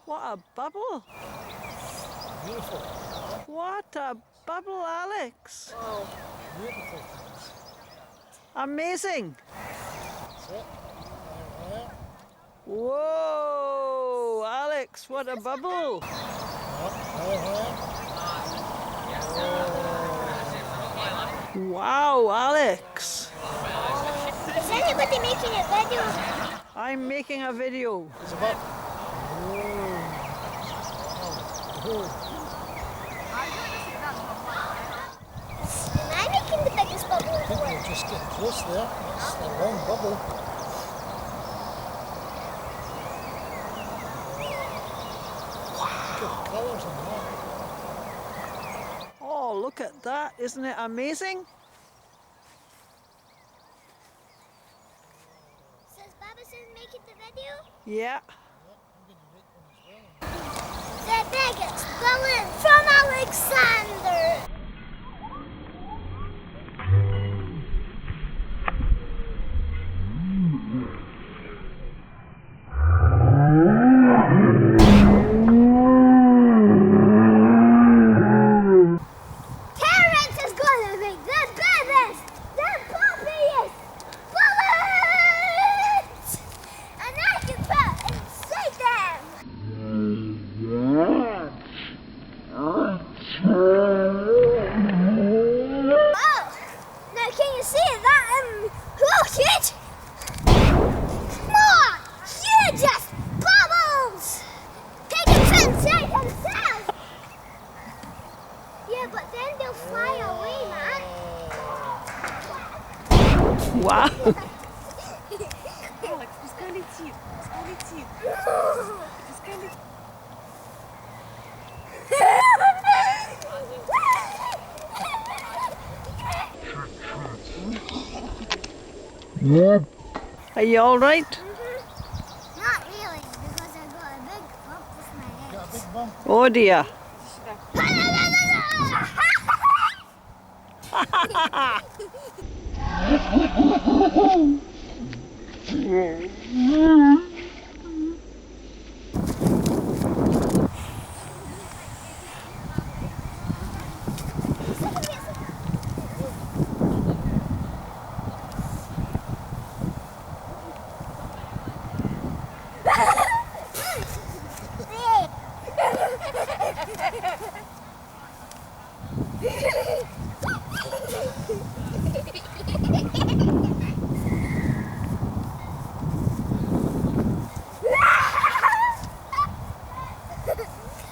What a bubble! Beautiful. What a bubble, Alex! Wow. Beautiful. Amazing! That's it. There. Whoa! Alex, what a bubble! Wow, Alex! Is anybody making a video? I'm making a video. It's about. Am I making the biggest bubble I in the think world? we'll just get close there. That's a long bubble. Look at the colours in that. Oh, look at that. Isn't it amazing? Says Babason's making the video? Yeah. The biggest balloon from Alexander! Terrence is gonna make the biggest, the poppiest balloons! And I can put inside them! Oh, now can you see that rocket? More hugest bubbles! They can fit inside themselves! Yeah, but then they'll fly away, man. Wow! Алекс, пускай летит, пускай летит, пускай летит. Are you all right? Not really, because I got a big bump with my head. Got a big bump. Oh dear.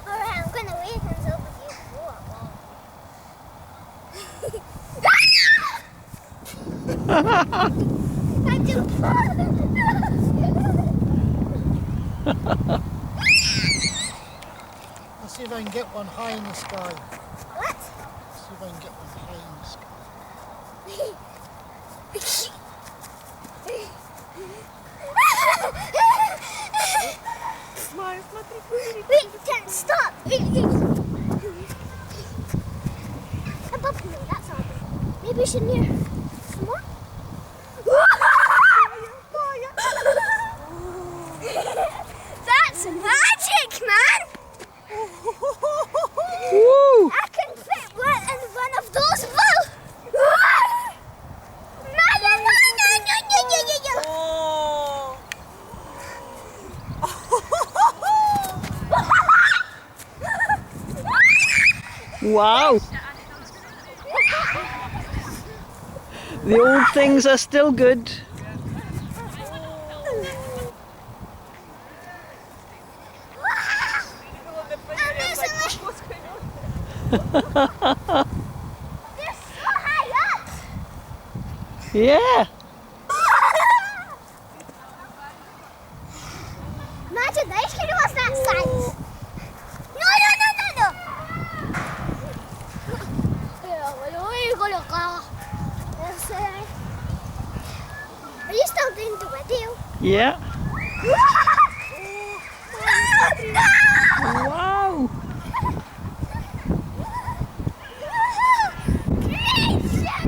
Alright, I'm gonna wait until you go Let's see if I can get one high in the sky. What? See if I can get one high in the sky. Майя, смотри, Wait, can't stop. Above me, that's all. Maybe we should near some more. That's magic, man! Woo! I can fit one in one of those balls. No, no, no, no, no, no, no, no, no. Wow! The old things are still good. They're so high up. Yeah. Imagine the ice cream was that size. No, no, no, no, no. Are you still doing the video? Yeah. No! Wow! Great shot!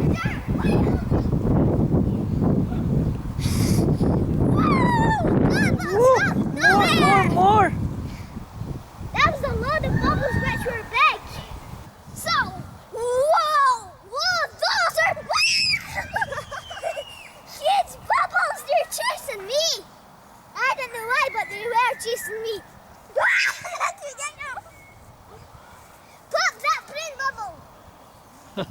No,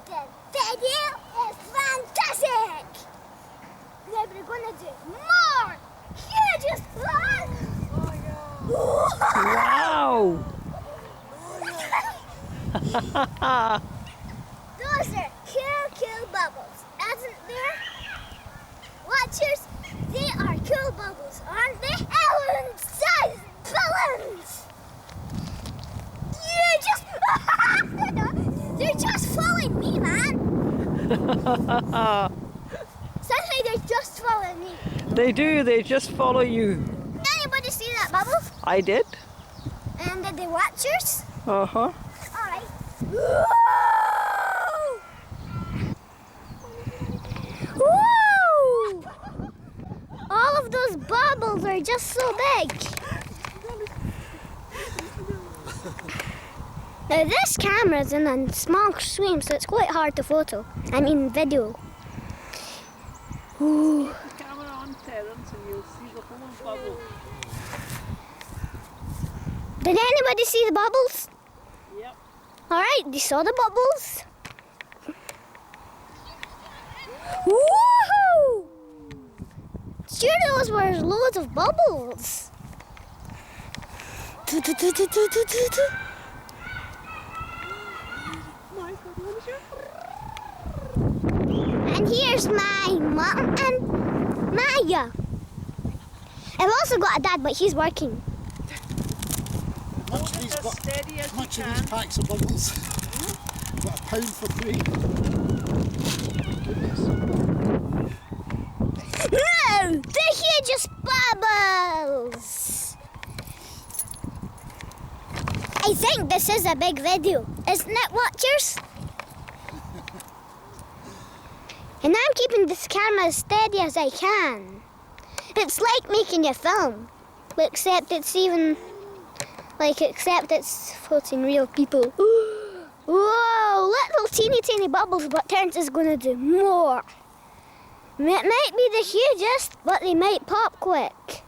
the video is fantastic. Now we're gonna do more huge fun. Wow! Those are cool bubbles, isn't there? Watchers, they are cool bubbles, aren't they? Ellen-sized balloons! You just... They're just following me, man! Sounds like they're just following me. They do, they just follow you. Anybody see that bubble? I did. And did the watchers? Uh-huh. Alright. Woo! All of those bubbles are just so big. Now this camera's in a small screen, so it's quite hard to video. Ooh. Keep the camera on, Terence, and you'll see the whole bubble. Did anybody see the bubbles? Yep. Alright, you saw the bubbles? Woohoo! Sure, those were loads of bubbles. And here's my mom and Maya. I've also got a dad, but he's working. Much of these packs of bubbles. Got £1 for free. Goodness. No! The hugest bubbles! I think this is a big video, isn't it, watchers? And I'm keeping this camera as steady as I can. It's like making a film, except it's floating real people. Whoa, little teeny bubbles, but Terence is going to do more. It might be the hugest, but they might pop quick.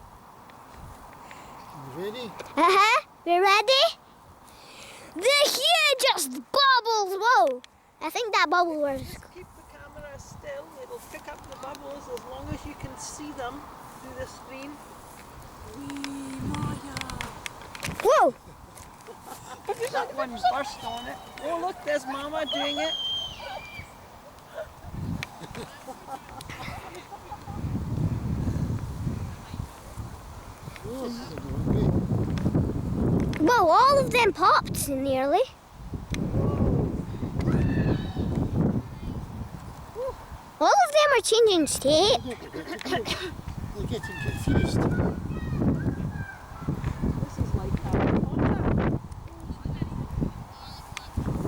You ready? You ready? The hugest bubbles! Whoa! I think that bubble was... Keep the camera still, it'll pick up the bubbles as long as you can see them through the screen. Whoa! That one burst on it. Oh look, there's Mama doing it. Oh, this is going great. Whoa, all of them popped nearly. All of them are changing state. They're getting confused. This is like California.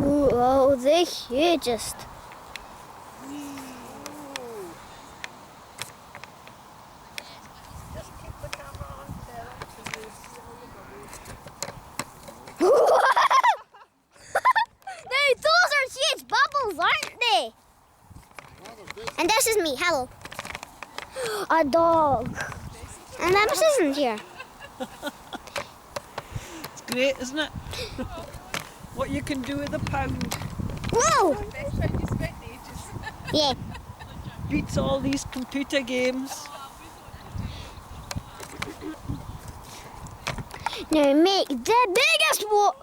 Whoa, the hugest. Just keep the camera on, Terence, and you'll see all the bubbles. Now, those are huge bubbles, aren't they? And this is me, hello. A dog. And Memphis isn't here. It's great, isn't it? What you can do with a pound. Whoa! Yeah. Beats all these computer games. Now make the biggest one.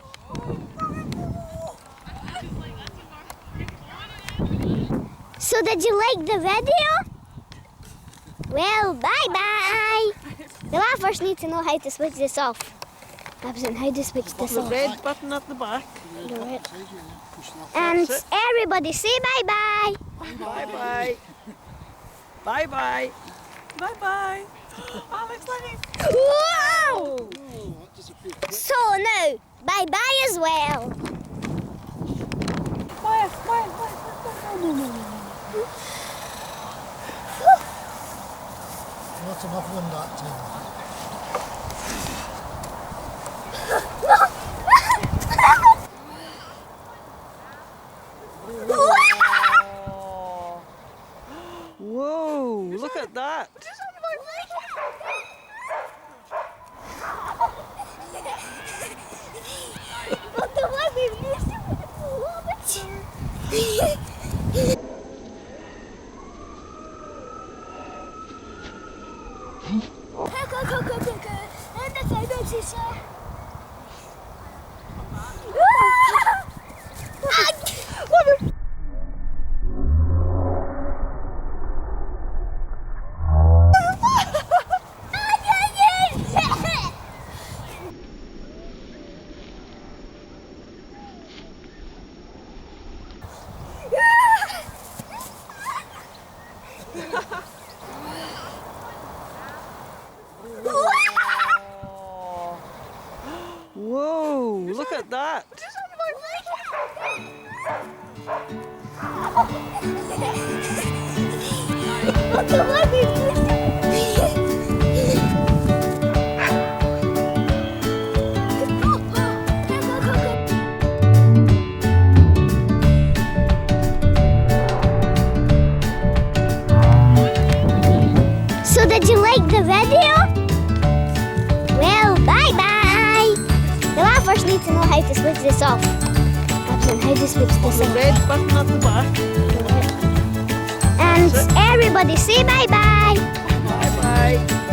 So did you like the video? Well, bye-bye. Well, I first need to know how to switch this off. How to switch this The off. red button at the back. And That's it. everybody say bye-bye. Bye-bye. Bye-bye. Bye-bye. Alex, let me. Whoa! Oh, that disappeared quick. So now, bye-bye as well. Not enough wind that time. Whoa, look at that. Whoa, look at that. So did you like the video? Well, bye-bye. Now I first need to know how to switch this off. Captain, how to switch this The off? red button at the back. And everybody say bye-bye. Bye-bye.